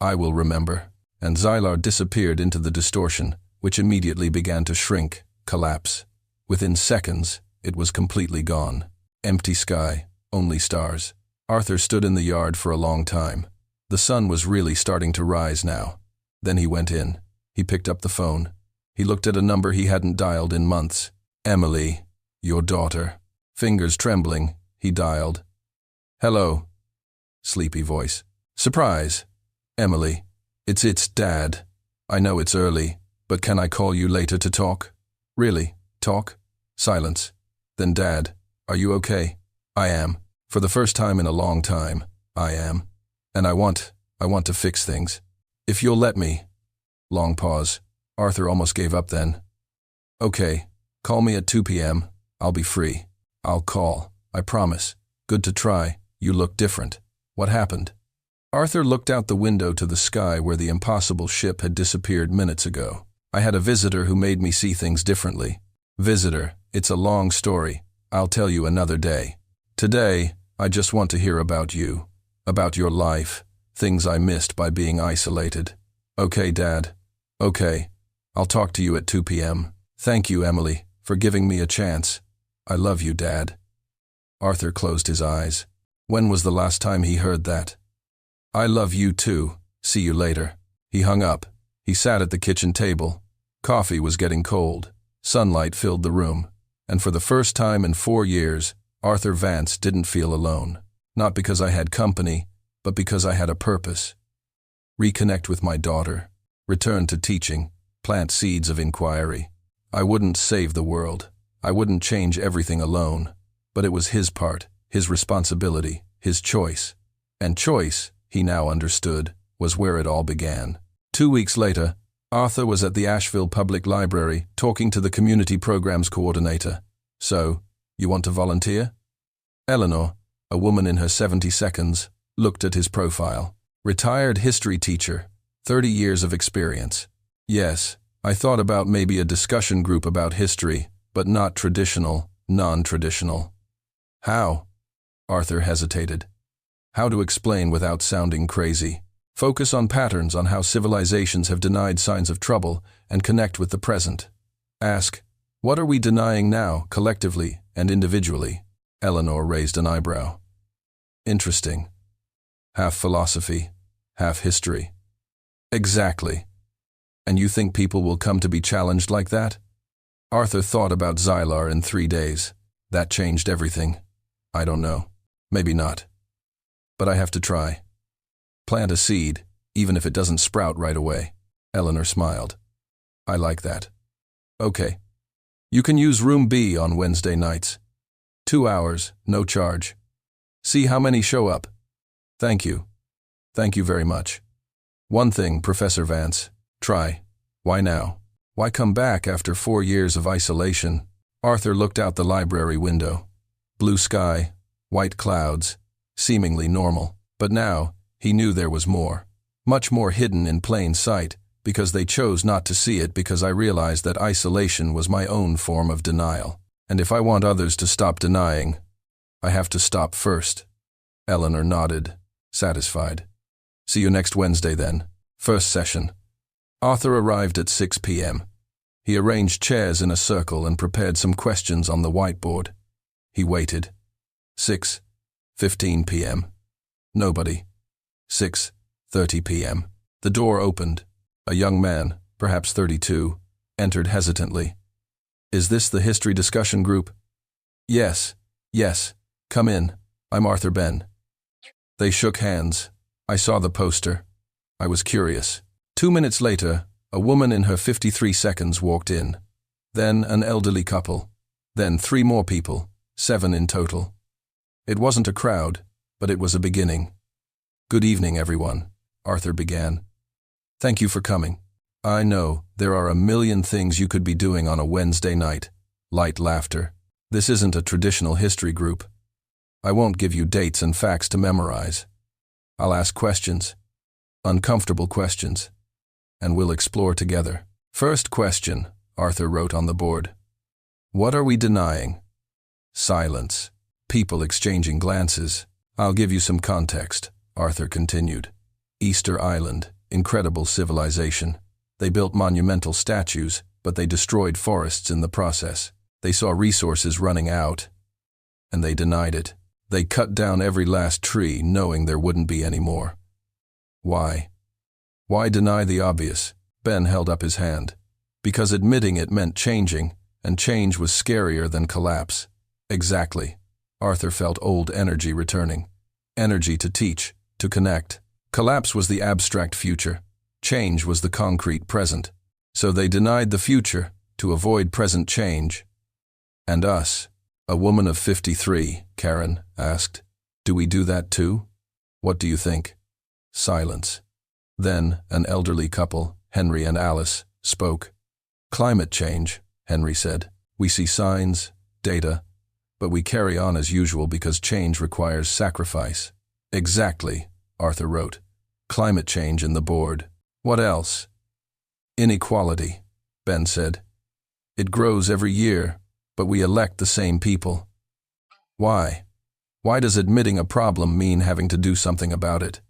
I will remember. And Xylar disappeared into the distortion, which immediately began to shrink, collapse. Within seconds, it was completely gone. Empty sky, only stars. Arthur stood in the yard for a long time. The sun was really starting to rise now. Then he went in. He picked up the phone. He looked at a number he hadn't dialed in months. Emily, your daughter. Fingers trembling, he dialed. Hello. Sleepy voice. Surprise. Emily. It's Dad. I know it's early, but can I call you later to talk? Really? Talk? Silence. Then Dad, are you okay? I am. For the first time in a long time, I am. And I want to fix things. If you'll let me. Long pause. Arthur almost gave up then. Okay, call me at 2 p.m. I'll be free. I'll call. I promise. Good to try. You look different. What happened? Arthur looked out the window to the sky where the impossible ship had disappeared minutes ago. I had a visitor who made me see things differently. Visitor, it's a long story. I'll tell you another day. Today, I just want to hear about you. About your life. Things I missed by being isolated. Okay, Dad. Okay. I'll talk to you at 2 p.m. Thank you, Emily, for giving me a chance. I love you, Dad. Arthur closed his eyes. When was the last time he heard that? I love you too. See you later. He hung up. He sat at the kitchen table. Coffee was getting cold. Sunlight filled the room. And for the first time in 4 years, Arthur Vance didn't feel alone. Not because I had company, but because I had a purpose. Reconnect with my daughter. Return to teaching. Plant seeds of inquiry. I wouldn't save the world. I wouldn't change everything alone. But it was his part, his responsibility, his choice. And choice, he now understood, was where it all began. 2 weeks later, Arthur was at the Asheville Public Library talking to the community programs coordinator. So, you want to volunteer? Eleanor, a woman in her 70s, looked at his profile. Retired history teacher, 30 years of experience. Yes, I thought about maybe a discussion group about history, but not traditional, non-traditional. How? Arthur hesitated. How to explain without sounding crazy. Focus on patterns on how civilizations have denied signs of trouble and connect with the present. Ask, what are we denying now, collectively and individually? Eleanor raised an eyebrow. Interesting. Half philosophy, half history. Exactly. And you think people will come to be challenged like that? Arthur thought about Xylar in 3 days. That changed everything. I don't know. Maybe not. But I have to try. Plant a seed, even if it doesn't sprout right away. Eleanor smiled. I like that. Okay. You can use room B on Wednesday nights. 2 hours, no charge. See how many show up. Thank you. Thank you very much. One thing, Professor Vance. Try. Why now? Why come back after 4 years of isolation? Arthur looked out the library window. Blue sky, white clouds, seemingly normal. But now, he knew there was more. Much more hidden in plain sight, because they chose not to see it because I realized that isolation was my own form of denial. And if I want others to stop denying, I have to stop first. Eleanor nodded, satisfied. See you next Wednesday then. First session. Arthur arrived at 6 p.m. He arranged chairs in a circle and prepared some questions on the whiteboard. He waited. 6:15 p.m. Nobody. 6:30 p.m. The door opened. A young man, perhaps 32, entered hesitantly. Is this the history discussion group? Yes. Come in. I'm Arthur Ben. They shook hands. I saw the poster. I was curious. 2 minutes later, a woman in her 53 walked in. Then an elderly couple. Then 3 more people, 7 in total. It wasn't a crowd, but it was a beginning. Good evening, everyone, Arthur began. Thank you for coming. I know there are a million things you could be doing on a Wednesday night. Light laughter. This isn't a traditional history group. I won't give you dates and facts to memorize. I'll ask questions. Uncomfortable questions. And we'll explore together. First question, Arthur wrote on the board. What are we denying? Silence. People exchanging glances. I'll give you some context. Arthur continued. Easter Island, incredible civilization. They built monumental statues, but they destroyed forests in the process. They saw resources running out, and they denied it. They cut down every last tree, knowing there wouldn't be any more. Why? Why deny the obvious? Ben held up his hand. Because admitting it meant changing, and change was scarier than collapse. Exactly. Arthur felt old energy returning. Energy to teach, to connect. Collapse was the abstract future. Change was the concrete present. So they denied the future to avoid present change. And us? A woman of 53, Karen asked. Do we do that too? What do you think? Silence. Then an elderly couple, Henry and Alice, spoke. Climate change, Henry said. We see signs, data, but we carry on as usual because change requires sacrifice. Exactly, Arthur wrote. Climate change in the board. What else? Inequality, Ben said. It grows every year, but we elect the same people. Why? Why does admitting a problem mean having to do something about it?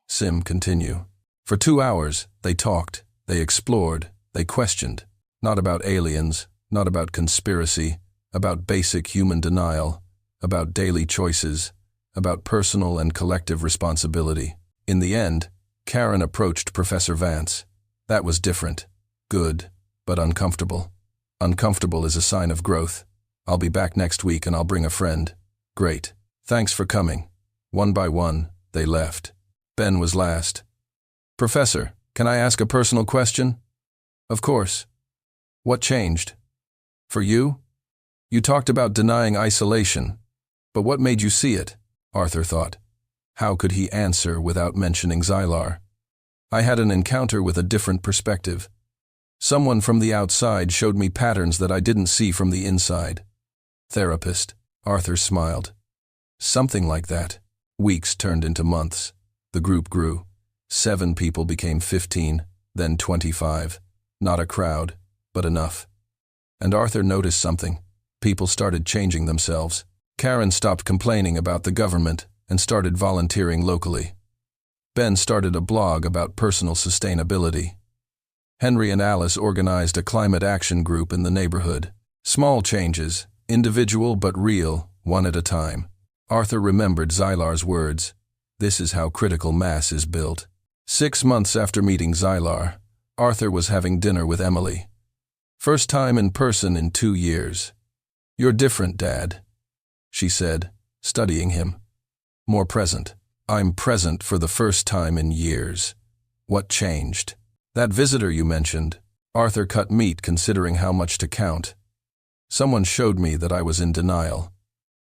Sim continue. For 2 hours, they talked, they explored, they questioned. Not about aliens, not about conspiracy, about basic human denial, about daily choices, about personal and collective responsibility. In the end, Karen approached Professor Vance. That was different. Good, but uncomfortable. Uncomfortable is a sign of growth. I'll be back next week and I'll bring a friend. Great. Thanks for coming. One by one, they left. Ben was last. Professor, can I ask a personal question? Of course. What changed? For you? You talked about denying isolation, but what made you see it? Arthur thought. How could he answer without mentioning Xylar? I had an encounter with a different perspective. Someone from the outside showed me patterns that I didn't see from the inside. Therapist. Arthur smiled. Something like that. Weeks turned into months. The group grew. 7 people became 15, then 25. Not a crowd, but enough. And Arthur noticed something. People started changing themselves. Karen stopped complaining about the government and started volunteering locally. Ben started a blog about personal sustainability. Henry and Alice organized a climate action group in the neighborhood. Small changes, individual but real, one at a time. Arthur remembered Xylar's words. This is how critical mass is built. 6 months after meeting Xylar, Arthur was having dinner with Emily. First time in person in 2 years. You're different, Dad, she said, studying him. More present. I'm present for the first time in years. What changed? That visitor you mentioned. Arthur cut meat considering how much to count. Someone showed me that I was in denial.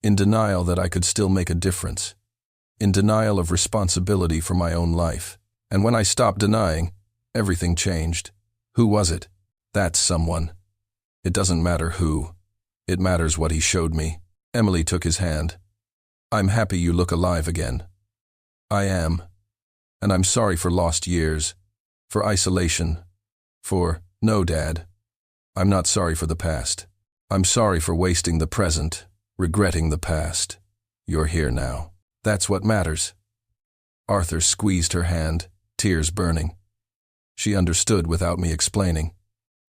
In denial that I could still make a difference. In denial of responsibility for my own life. And when I stopped denying, everything changed. Who was it? That's someone. It doesn't matter who. It matters what he showed me. Emily took his hand. I'm happy you look alive again. I am. And I'm sorry for lost years. For isolation. No, Dad. I'm not sorry for the past. I'm sorry for wasting the present, regretting the past. You're here now. That's what matters. Arthur squeezed her hand, tears burning. She understood without me explaining.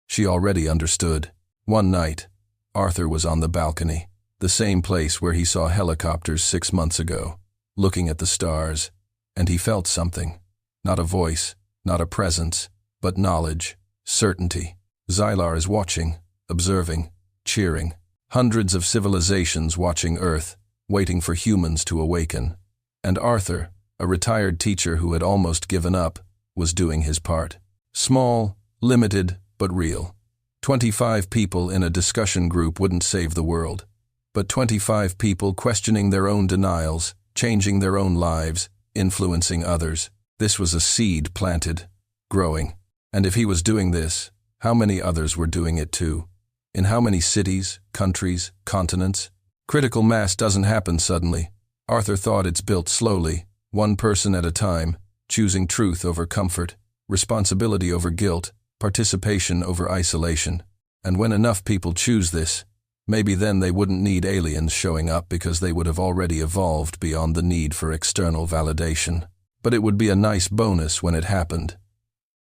She already understood. One night, Arthur was on the balcony, the same place where he saw helicopters 6 months ago, looking at the stars, and he felt something. Not a voice, not a presence, but knowledge, certainty. Xylar is watching, observing, cheering. Hundreds of civilizations watching Earth, waiting for humans to awaken. And Arthur, a retired teacher who had almost given up, was doing his part. Small, limited, but real. 25 people in a discussion group wouldn't save the world. But 25 people questioning their own denials, changing their own lives, influencing others. This was a seed planted, growing. And if he was doing this, how many others were doing it too? In how many cities, countries, continents? Critical mass doesn't happen suddenly. Arthur thought it's built slowly, one person at a time, choosing truth over comfort, responsibility over guilt, participation over isolation. And when enough people choose this, Maybe then they wouldn't need aliens showing up because they would have already evolved beyond the need for external validation. But it would be a nice bonus when it happened.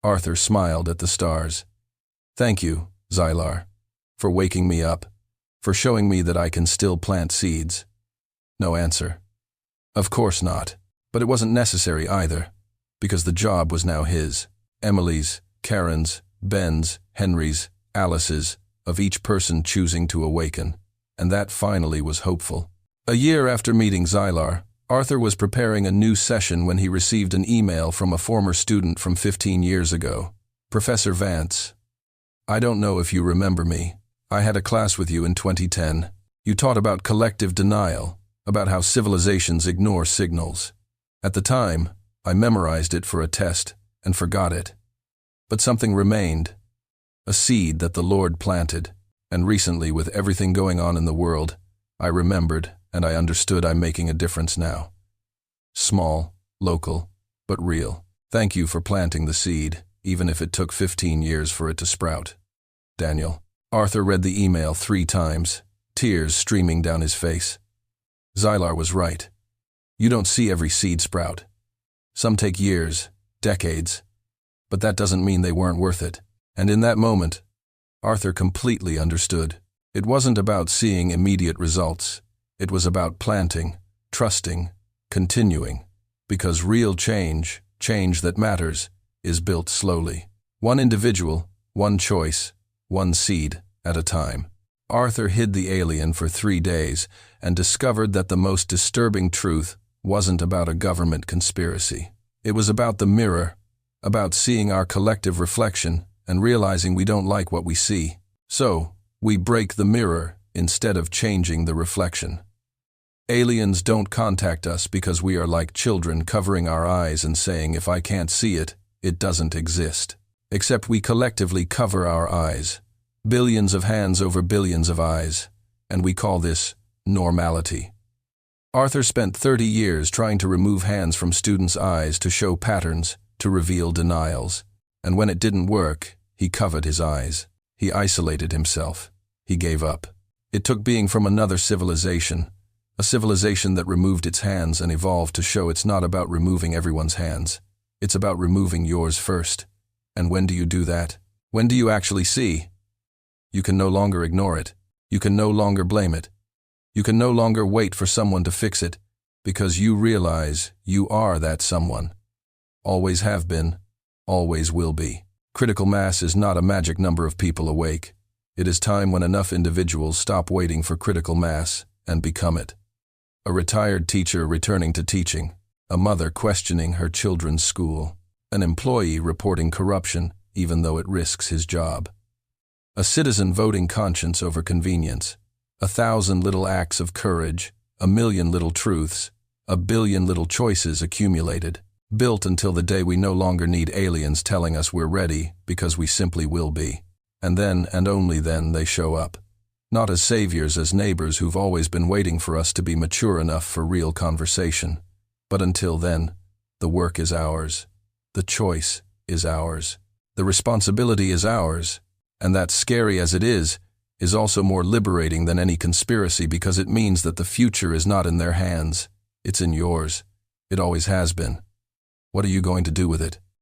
Arthur smiled at the stars. Thank you, Xylar, for waking me up, for showing me that I can still plant seeds. No answer. Of course not. But it wasn't necessary either, because the job was now his. Emily's, Karen's, Ben's, Henry's, Alice's, of each person choosing to awaken, and that finally was hopeful. A year after meeting Xylar, Arthur was preparing a new session when he received an email from a former student from 15 years ago. Professor Vance, I don't know if you remember me. I had a class with you in 2010. You taught about collective denial, about how civilizations ignore signals. At the time, I memorized it for a test and forgot it. But something remained. A seed that the Lord planted, and recently, with everything going on in the world, I remembered and I understood I'm making a difference now. Small, local, but real. Thank you for planting the seed, even if it took 15 years for it to sprout. Daniel. Arthur read the email 3 times, tears streaming down his face. Xylar was right. You don't see every seed sprout. Some take years, decades, but that doesn't mean they weren't worth it. And in that moment, Arthur completely understood. It wasn't about seeing immediate results. It was about planting, trusting, continuing. Because real change, change that matters, is built slowly. One individual, one choice, one seed at a time. Arthur hid the alien for 3 days and discovered that the most disturbing truth wasn't about a government conspiracy. It was about the mirror, about seeing our collective reflection and realizing we don't like what we see. So, we break the mirror instead of changing the reflection. Aliens don't contact us because we are like children covering our eyes and saying, if I can't see it, it doesn't exist. Except we collectively cover our eyes. Billions of hands over billions of eyes. And we call this normality. Arthur spent 30 years trying to remove hands from students' eyes to show patterns, to reveal denials. And when it didn't work, he covered his eyes. He isolated himself. He gave up. It took being from another civilization, a civilization that removed its hands and evolved to show it's not about removing everyone's hands. It's about removing yours first. And when do you do that? When do you actually see? You can no longer ignore it. You can no longer blame it. You can no longer wait for someone to fix it, because you realize you are that someone. Always have been, always will be. Critical mass is not a magic number of people awake. It is time when enough individuals stop waiting for critical mass and become it. A retired teacher returning to teaching, a mother questioning her children's school, an employee reporting corruption even though it risks his job. A citizen voting conscience over convenience, 1,000 little acts of courage, 1,000,000 little truths, 1,000,000,000 little choices accumulated, built until the day we no longer need aliens telling us we're ready because we simply will be. And then, and only then, they show up. Not as saviors, as neighbors who've always been waiting for us to be mature enough for real conversation. But until then, the work is ours. The choice is ours. The responsibility is ours. And that, scary as it is also more liberating than any conspiracy, because it means that the future is not in their hands. It's in yours. It always has been. What are you going to do with it?